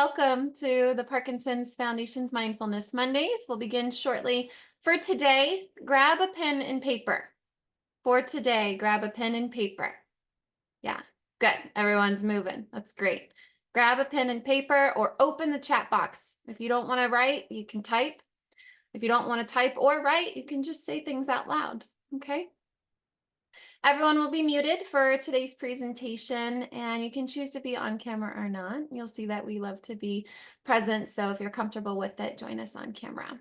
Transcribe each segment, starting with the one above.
welcome to the Parkinson's Foundation's Mindfulness Mondays. We'll begin shortly. For today, grab a pen and paper. For today, grab a pen and paper. Yeah, good. Everyone's moving. That's great. Grab a pen and paper or open the chat box. If you don't want to write, you can type. If you don't want to type or write, you can just say things out loud, okay? Everyone will be muted for today's presentation, and you can choose to be on camera or not. You'll see that we love to be present, so if you're comfortable with it, join us on camera.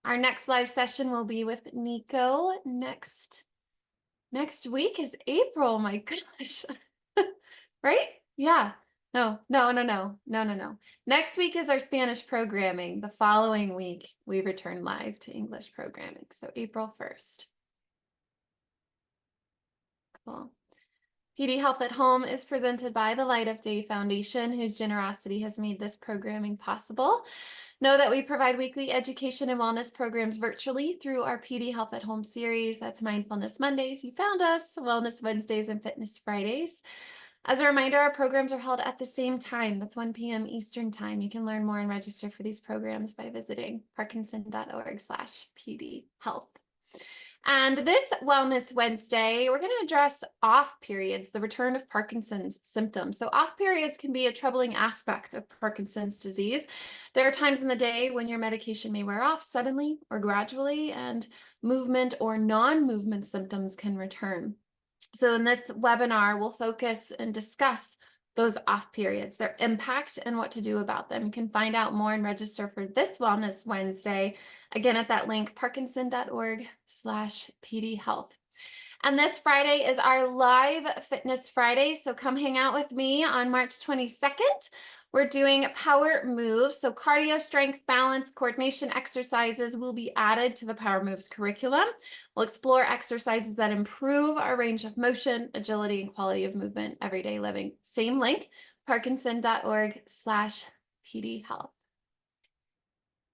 Our next live session will be with Nico next week is April, my gosh. Right? Yeah. No. Next week is our Spanish programming. The following week, we return live to English programming, so April 1st. Cool. PD Health at Home is presented by the Light of Day Foundation, whose generosity has made this programming possible. Know that we provide weekly education and wellness programs virtually through our PD Health at Home series. That's Mindfulness Mondays, you found us, Wellness Wednesdays, and Fitness Fridays. As a reminder, our programs are held at the same time. That's 1 p.m. Eastern Time. You can learn more and register for these programs by visiting parkinson.org/PD Health. And this Wellness Wednesday, we're going to address off periods, the return of Parkinson's symptoms. So off periods can be a troubling aspect of Parkinson's disease. There are times in the day when your medication may wear off suddenly or gradually, and movement or non-movement symptoms can return. So in this webinar, we'll focus and discuss those off periods, their impact, and what to do about them. You can find out more and register for this Wellness Wednesday, again at that link, parkinson.org/PD Health. And this Friday is our live Fitness Friday, so come hang out with me on March 22nd. We're doing power moves, so cardio, strength, balance, coordination exercises will be added to the Power Moves curriculum. We'll explore exercises that improve our range of motion, agility, and quality of movement, everyday living. Same link, parkinson.org/PD Health.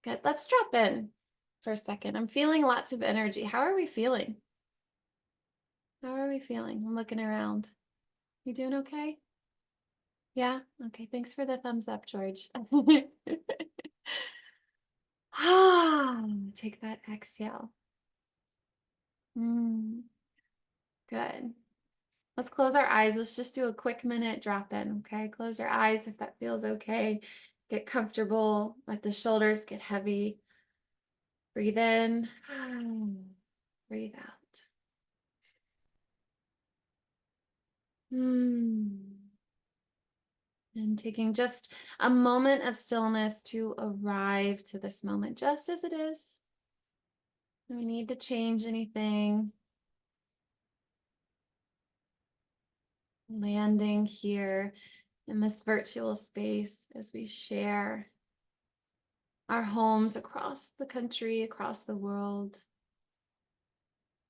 Good, let's drop in for a second. I'm feeling lots of energy. How are we feeling? How are we feeling? I'm looking around. You doing okay? Yeah? Okay, thanks for the thumbs up, George. Take that exhale. Good. Let's close our eyes. Let's just do a quick minute drop in, okay? Close your eyes if that feels okay. Get comfortable. Let the shoulders get heavy. Breathe in. Breathe out. And taking just a moment of stillness to arrive to this moment just as it is. No need to change anything. Landing here in this virtual space as we share our homes across the country, across the world.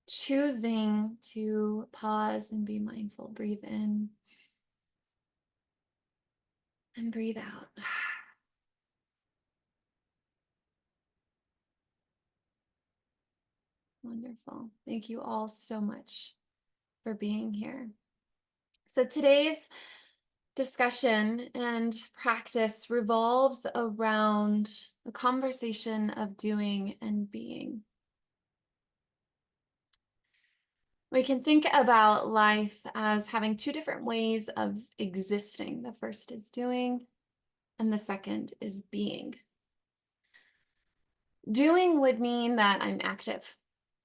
Choosing to pause and be mindful. Breathe in and breathe out. Wonderful. Thank you all so much for being here. So today's discussion and practice revolves around the conversation of doing and being. We can think about life as having two different ways of existing. The first is doing, and the second is being. Doing would mean that I'm active.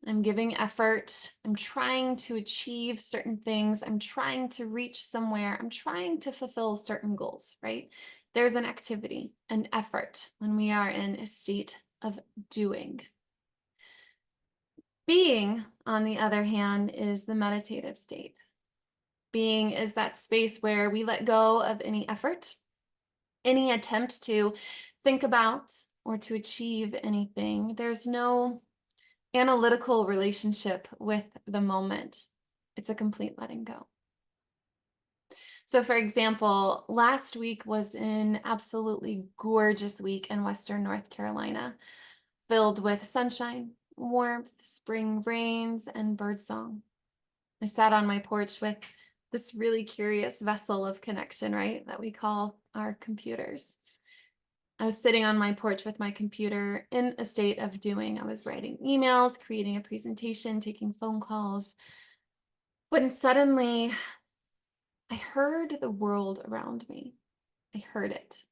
I'm giving effort. I'm trying to achieve certain things. I'm trying to reach somewhere. I'm trying to fulfill certain goals, right? There's an activity, an effort when we are in a state of doing. Being, on the other hand, is the meditative state. Being is that space where we let go of any effort, any attempt to think about or to achieve anything. There's no analytical relationship with the moment. It's a complete letting go. So for example, last week was an absolutely gorgeous week in Western North Carolina, filled with sunshine, warmth, spring rains, and birdsong. I sat on my porch with this really curious vessel of connection, right? That we call our computers. I was sitting on my porch with my computer in a state of doing. I was writing emails, creating a presentation, taking phone calls. When suddenly I heard the world around me. I heard it.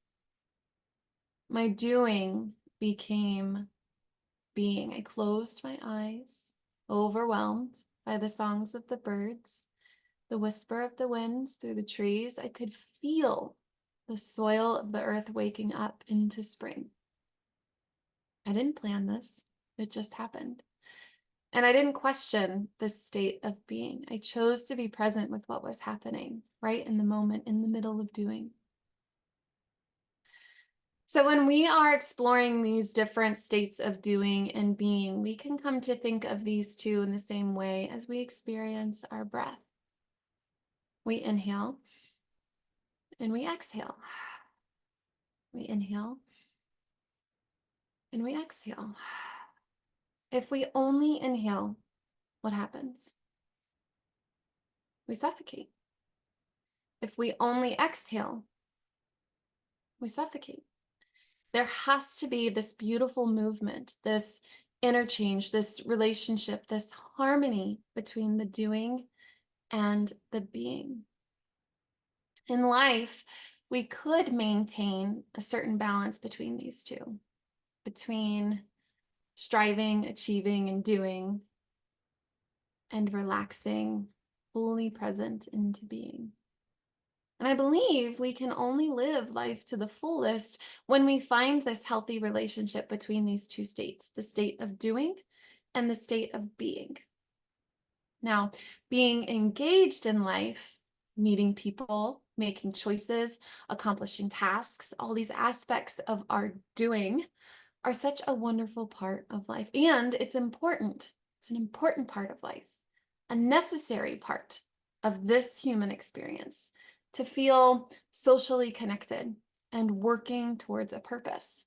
My doing became being. I closed my eyes, overwhelmed by the songs of the birds, the whisper of the winds through the trees. I could feel the soil of the earth waking up into spring. I didn't plan this. It just happened. And I didn't question this state of being. I chose to be present with what was happening right in the moment, in the middle of doing. So when we are exploring these different states of doing and being, we can come to think of these two in the same way as we experience our breath. We inhale and we exhale. We inhale and we exhale. If we only inhale, what happens? We suffocate. If we only exhale, we suffocate. There has to be this beautiful movement, this interchange, this relationship, this harmony between the doing and the being. In life, we could maintain a certain balance between these two, between striving, achieving, and doing, and relaxing, fully present into being. And I believe we can only live life to the fullest when we find this healthy relationship between these two states, the state of doing and the state of being. Now, being engaged in life, meeting people, making choices, accomplishing tasks, all these aspects of our doing are such a wonderful part of life. And it's important. It's an important part of life, a necessary part of this human experience to feel socially connected and working towards a purpose.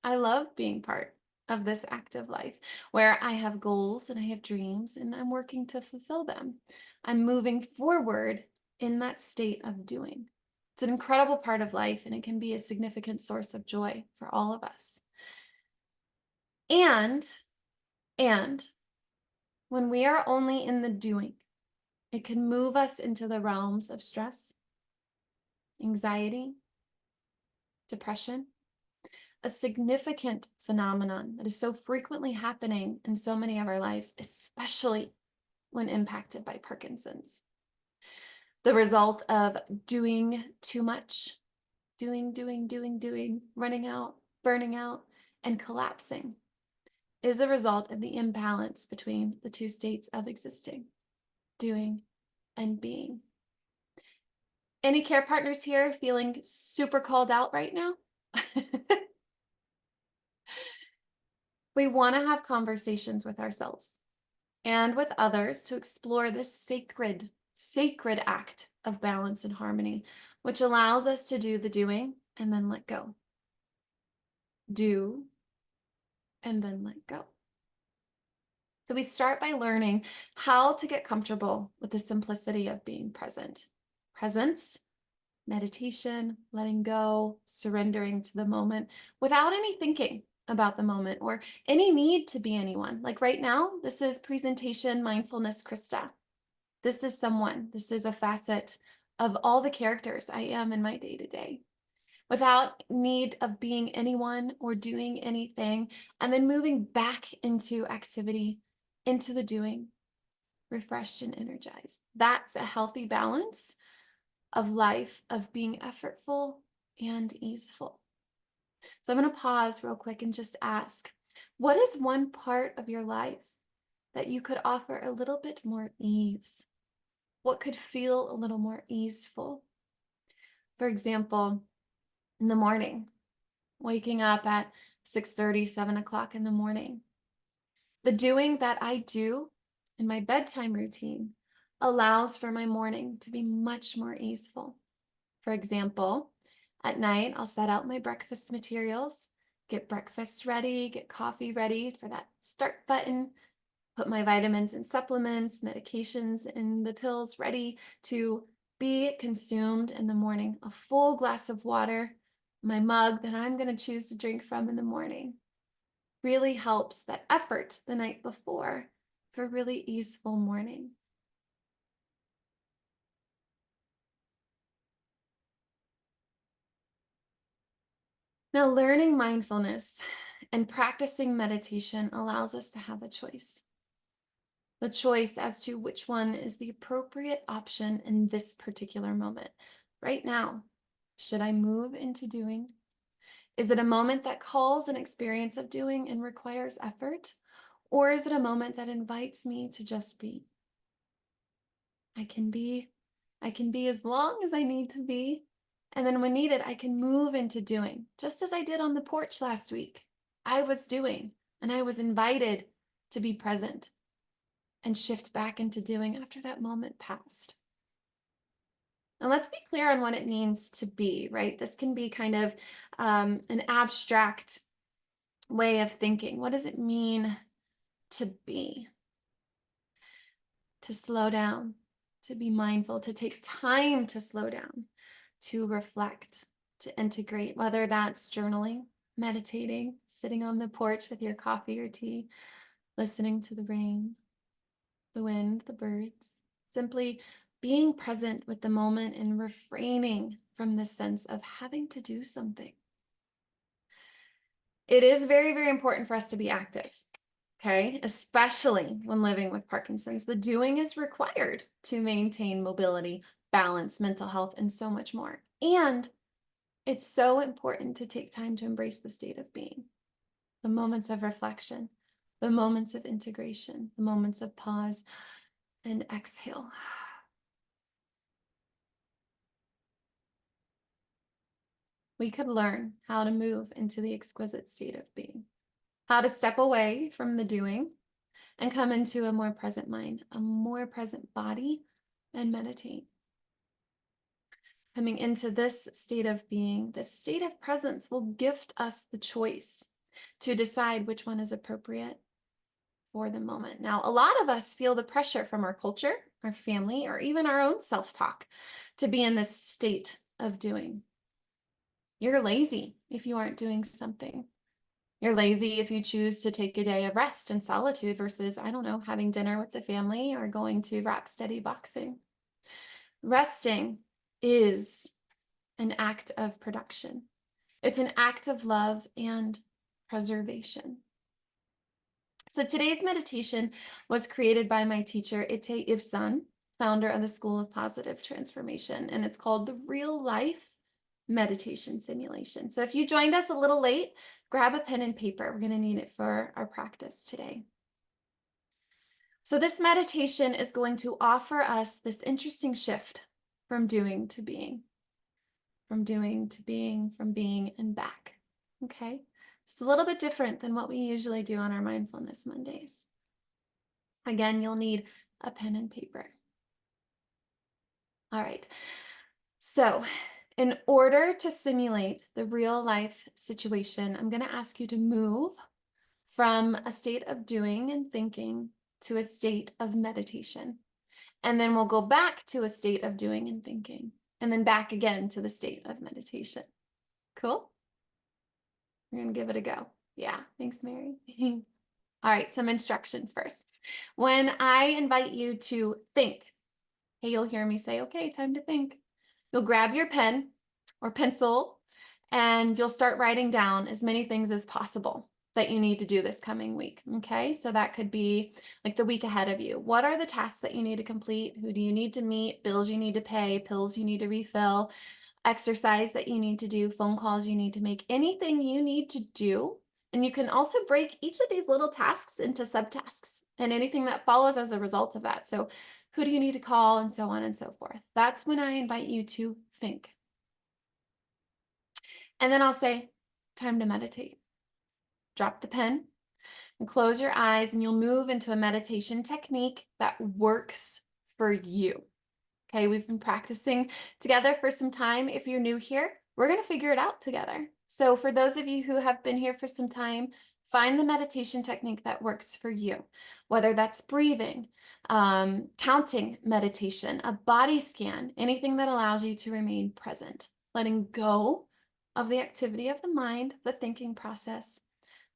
I love being part of this active life where I have goals and I have dreams and I'm working to fulfill them. I'm moving forward in that state of doing. It's an incredible part of life and it can be a significant source of joy for all of us. And when we are only in the doing, it can move us into the realms of stress, anxiety, depression, a significant phenomenon that is so frequently happening in so many of our lives, especially when impacted by Parkinson's. The result of doing too much, doing, running out, burning out, and collapsing is a result of the imbalance between the two states of existing, doing and being. Any care partners here feeling super called out right now? We want to have conversations with ourselves and with others to explore this sacred act of balance and harmony, which allows us to do the doing and then let go. Do and then let go. So we start by learning how to get comfortable with the simplicity of being present. Presence, meditation, letting go, surrendering to the moment without any thinking about the moment or any need to be anyone. Like right now, this is presentation mindfulness Crista. This is someone, this is a facet of all the characters I am in my day-to-day, without need of being anyone or doing anything, and then moving back into activity, into the doing, refreshed and energized. That's a healthy balance of life, of being effortful and easeful. So I'm going to pause real quick and just ask, what is one part of your life that you could offer a little bit more ease? What could feel a little more easeful? For example, in the morning, waking up at 6:30, 7 o'clock in the morning. The doing that I do in my bedtime routine allows for my morning to be much more easeful. For example, at night, I'll set out my breakfast materials, get breakfast ready, get coffee ready for that start button, Put my vitamins and supplements, medications, and the pills ready to be consumed in the morning. A full glass of water, my mug that I'm going to choose to drink from in the morning. Really helps that effort the night before for a really easeful morning. Now, learning mindfulness and practicing meditation allows us to have a choice. The choice as to which one is the appropriate option in this particular moment. Right now, should I move into doing? Is it a moment that calls an experience of doing and requires effort? Or is it a moment that invites me to just be? I can be as long as I need to be. And then when needed, I can move into doing, just as I did on the porch last week. I was doing, and I was invited to be present and shift back into doing after that moment passed. Now, let's be clear on what it means to be, right? This can be kind of an abstract way of thinking. What does it mean to be? To slow down, to be mindful, to take time to slow down, to reflect, to integrate, whether that's journaling, meditating, sitting on the porch with your coffee or tea, listening to the rain, the wind, the birds, simply being present with the moment and refraining from the sense of having to do something. It is very, very important for us to be active. Okay, especially when living with Parkinson's. The doing is required to maintain mobility, balance, mental health, and so much more. And it's so important to take time to embrace the state of being, the moments of reflection, the moments of integration, the moments of pause and exhale. We could learn how to move into the exquisite state of being, how to step away from the doing and come into a more present mind, a more present body, and meditate. Coming into this state of being, this state of presence will gift us the choice to decide which one is appropriate for the moment. Now, a lot of us feel the pressure from our culture, our family, or even our own self-talk to be in this state of doing. You're lazy if you aren't doing something. You're lazy if you choose to take a day of rest and solitude versus, I don't know, having dinner with the family or going to rock steady boxing. Resting is an act of production. It's an act of love and preservation. So today's meditation was created by my teacher, Ite Ibsan, founder of the School of Positive Transformation, and it's called the Real Life Meditation Simulation. So if you joined us a little late, grab a pen and paper. We're going to need it for our practice today. So this meditation is going to offer us this interesting shift from doing to being, from doing to being, from being and back. Okay? It's a little bit different than what we usually do on our Mindfulness Mondays. Again, you'll need a pen and paper. All right. So in order to simulate the real life situation, I'm going to ask you to move from a state of doing and thinking to a state of meditation. And then we'll go back to a state of doing and thinking, and then back again to the state of meditation. Cool? We're going to give it a go. Yeah, thanks, Mary. All right, some instructions first. When I invite you to think, hey, you'll hear me say, okay, time to think. You'll grab your pen or pencil and you'll start writing down as many things as possible that you need to do this coming week. Okay, so that could be like the week ahead of you. What are the tasks that you need to complete? Who do you need to meet? Bills you need to pay, pills you need to refill, exercise that you need to do, phone calls you need to make, anything you need to do. And you can also break each of these little tasks into subtasks and anything that follows as a result of that. So who do you need to call and so on and so forth. That's when I invite you to think. And then I'll say, time to meditate. Drop the pen and close your eyes and you'll move into a meditation technique that works for you. Okay, we've been practicing together for some time. If you're new here, we're going to figure it out together. So for those of you who have been here for some time, Find the meditation technique that works for you, whether that's breathing, counting meditation, a body scan, anything that allows you to remain present, letting go of the activity of the mind, the thinking process,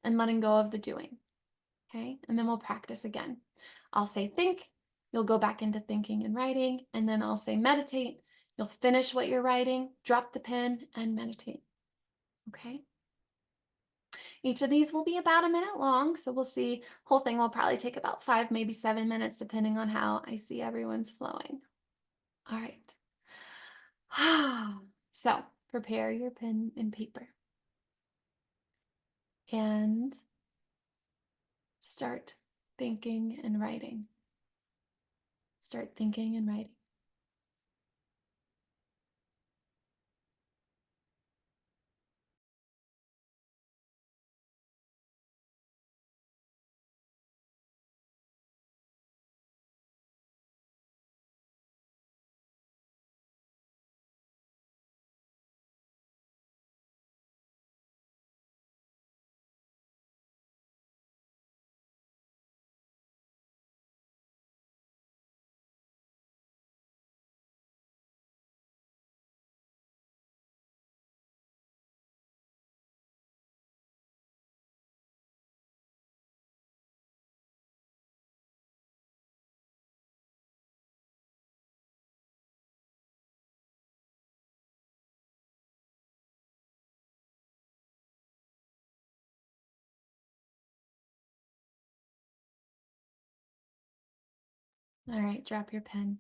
and letting go of the doing. Okay, and then we'll practice again. I'll say think, you'll go back into thinking and writing, and then I'll say meditate. You'll finish what you're writing, drop the pen, and meditate. Okay? Each of these will be about a minute long, so we'll see. Whole thing will probably take about 5, maybe 7 minutes, depending on how I see everyone's flowing. All right. So prepare your pen and paper and start thinking and writing. Start thinking and writing. All right, drop your pen.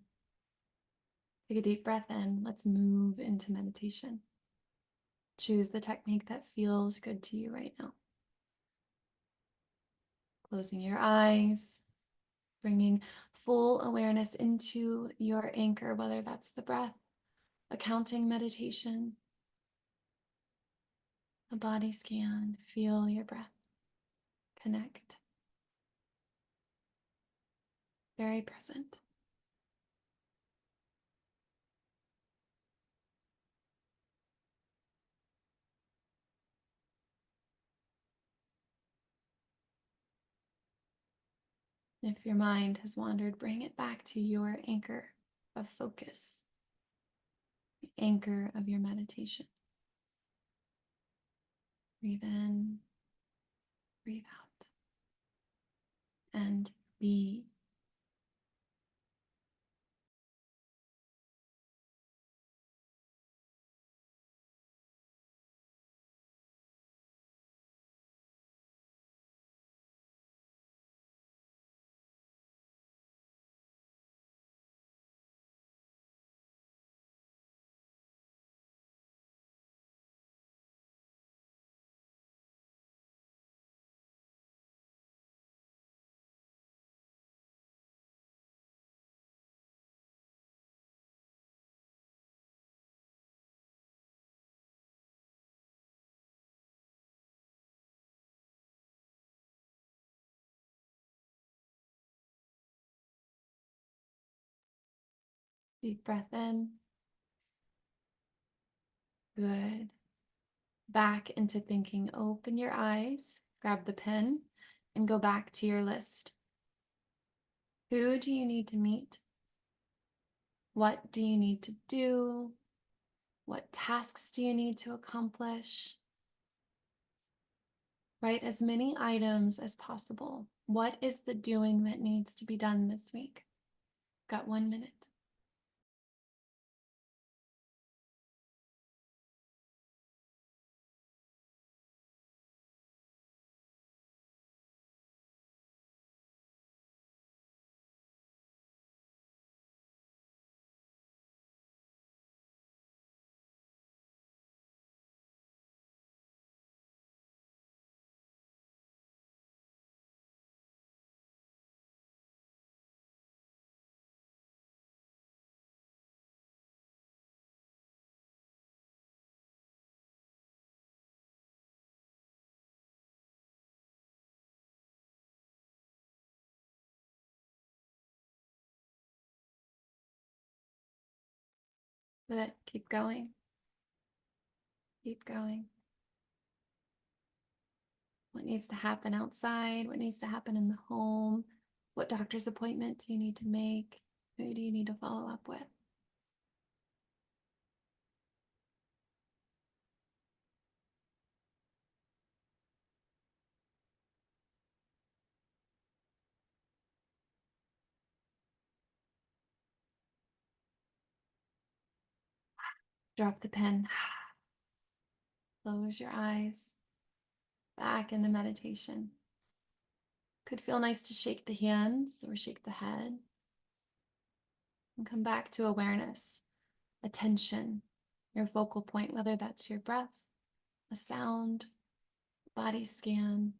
Take a deep breath in. Let's move into meditation. Choose the technique that feels good to you right now. Closing your eyes, bringing full awareness into your anchor, whether that's the breath, a counting meditation, a body scan. Feel your breath. Connect. Very present. If your mind has wandered, bring it back to your anchor of focus, the anchor of your meditation. Breathe in, breathe out, and be. Deep breath in. Good. Back into thinking. Open your eyes, grab the pen, and go back to your list. Who do you need to meet? What do you need to do? What tasks do you need to accomplish? Write as many items as possible. What is the doing that needs to be done this week? Got 1 minute. Good. Keep going. Keep going. What needs to happen outside? What needs to happen in the home? What doctor's appointment do you need to make? Who do you need to follow up with? Drop the pen. Close your eyes. Back into meditation. Could feel nice to shake the hands or shake the head. And come back to awareness, attention, your focal point, whether that's your breath, a sound, body scan.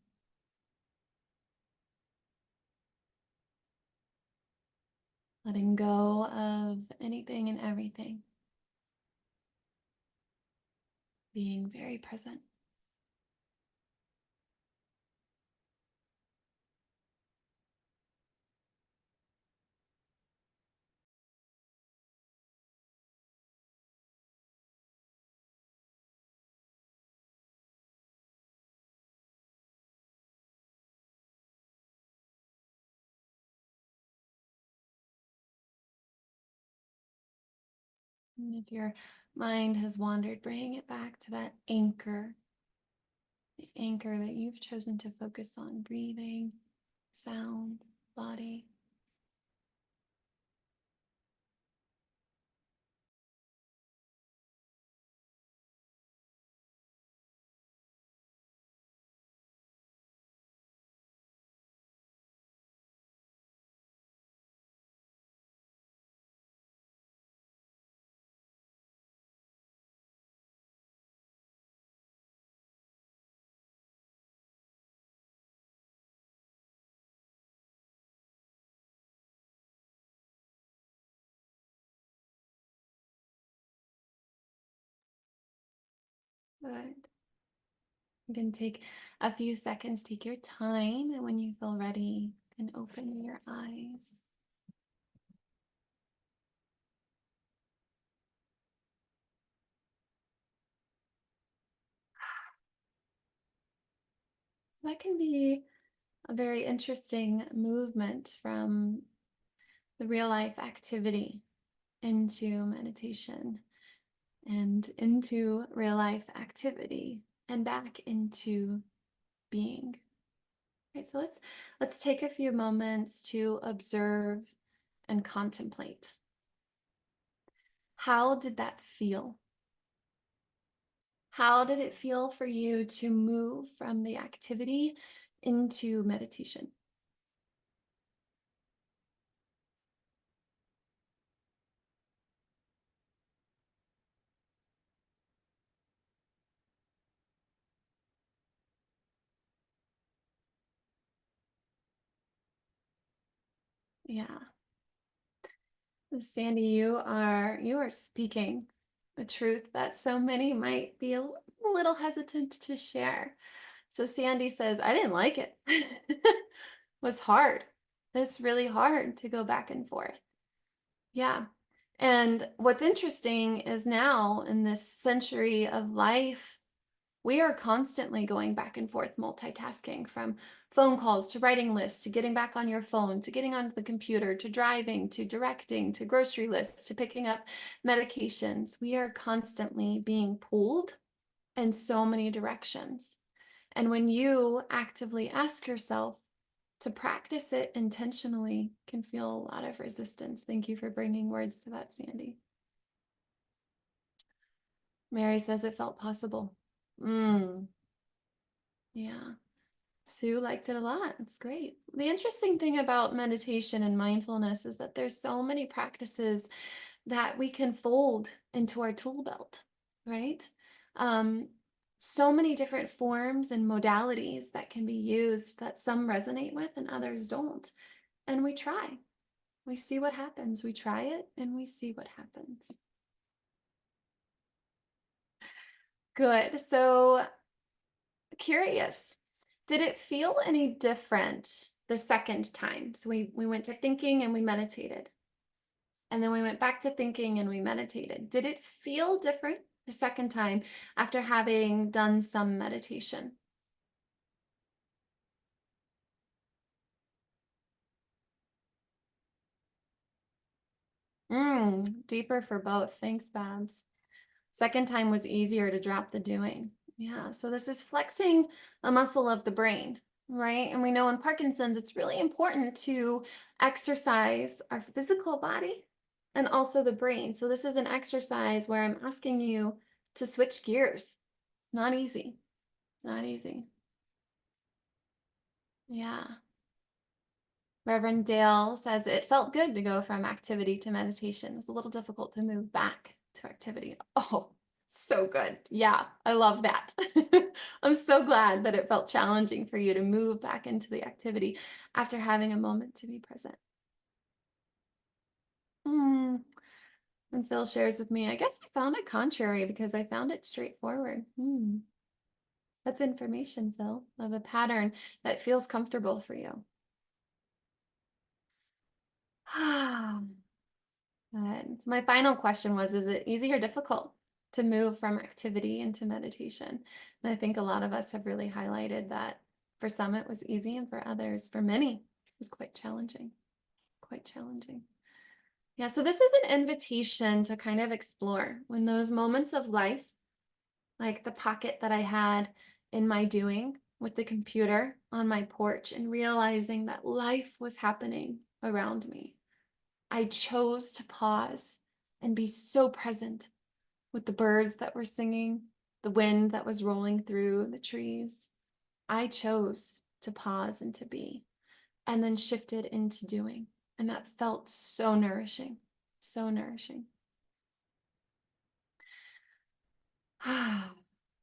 Letting go of anything and everything. Being very present. And if your mind has wandered, bring it back to that anchor, the anchor that you've chosen to focus on: breathing, sound, body. Good. You can take a few seconds, take your time, and when you feel ready, you can open your eyes. So that can be a very interesting movement from the real life activity into meditation and into real life activity and back into being. Okay, so let's take a few moments to observe and contemplate. How did that feel? How did it feel for you to move from the activity into meditation? Yeah. Sandy, you are speaking the truth that so many might be a little hesitant to share. So Sandy says, I didn't like it. It was hard. It's really hard to go back and forth. Yeah. And what's interesting is now in this century of life, we are constantly going back and forth multitasking, from phone calls to writing lists to getting back on your phone to getting onto the computer to driving to directing to grocery lists to picking up medications. We are constantly being pulled in so many directions. And when you actively ask yourself to practice it intentionally, can feel a lot of resistance. Thank you for bringing words to that, Sandy. Mary says it felt possible. Yeah. Sue liked it a lot. It's great. The interesting thing about meditation and mindfulness is that there's so many practices that we can fold into our tool belt, right? Um, so many different forms and modalities that can be used that some resonate with and others don't. And we try. We see what happens. We try it and we see what happens. Good. So curious, did it feel any different the second time? So we went to thinking and we meditated. And then we went back to thinking and we meditated. Did it feel different the second time after having done some meditation? Deeper for both. Thanks, Babs. Second time was easier to drop the doing. Yeah, so this is flexing a muscle of the brain, right? And we know in Parkinson's, it's really important to exercise our physical body and also the brain. So this is an exercise where I'm asking you to switch gears. Not easy. Not easy. Yeah. Reverend Dale says it felt good to go from activity to meditation. It's a little difficult to move back to activity. Oh, so good. Yeah, I love that. I'm so glad that it felt challenging for you to move back into the activity after having a moment to be present. Mm. And Phil shares with me, I guess I found it contrary because I found it straightforward. That's information, Phil, of a pattern that feels comfortable for you. Good. My final question was, is it easy or difficult to move from activity into meditation? And I think a lot of us have really highlighted that for some it was easy, and for others, for many, it was quite challenging. Quite challenging. Yeah, so this is an invitation to kind of explore when those moments of life, like the pocket that I had in my doing with the computer on my porch and realizing that life was happening around me. I chose to pause and be so present with the birds that were singing, the wind that was rolling through the trees. I chose to pause and to be, and then shifted into doing. And that felt so nourishing, so nourishing.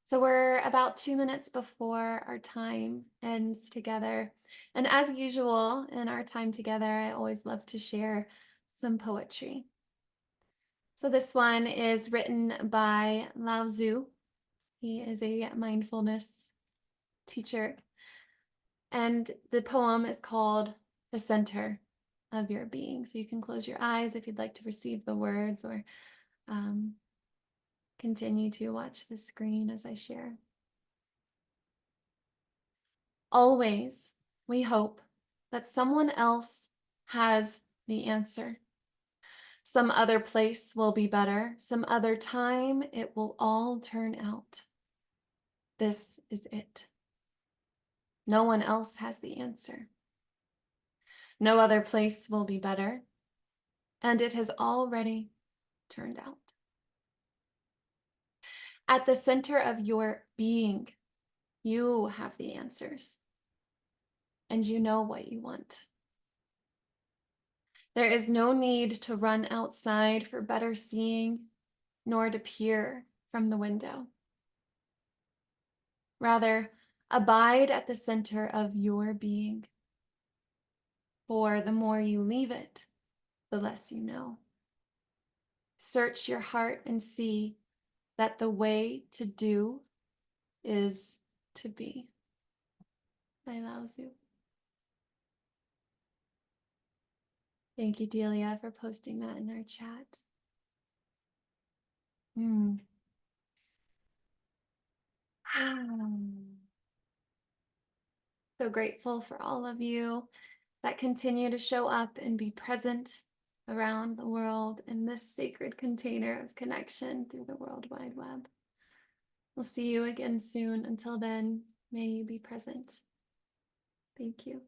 So we're about 2 minutes before our time ends together. And as usual, in our time together, I always love to share some poetry. So this one is written by Lao Tzu. He is a mindfulness teacher. And the poem is called The Center of Your Being. So you can close your eyes if you'd like to receive the words, or continue to watch the screen as I share. Always, we hope that someone else has the answer. Some other place will be better. Some other time it will all turn out. This is it. No one else has the answer. No other place will be better. And it has already turned out. At the center of your being, you have the answers. And you know what you want. There is no need to run outside for better seeing, nor to peer from the window. Rather, abide at the center of your being. For the more you leave it, the less you know. Search your heart and see that the way to do is to be. By Lao Tzu. Thank you, Delia, for posting that in our chat. So grateful for all of you that continue to show up and be present around the world in this sacred container of connection through the World Wide Web. We'll see you again soon. Until then, may you be present. Thank you.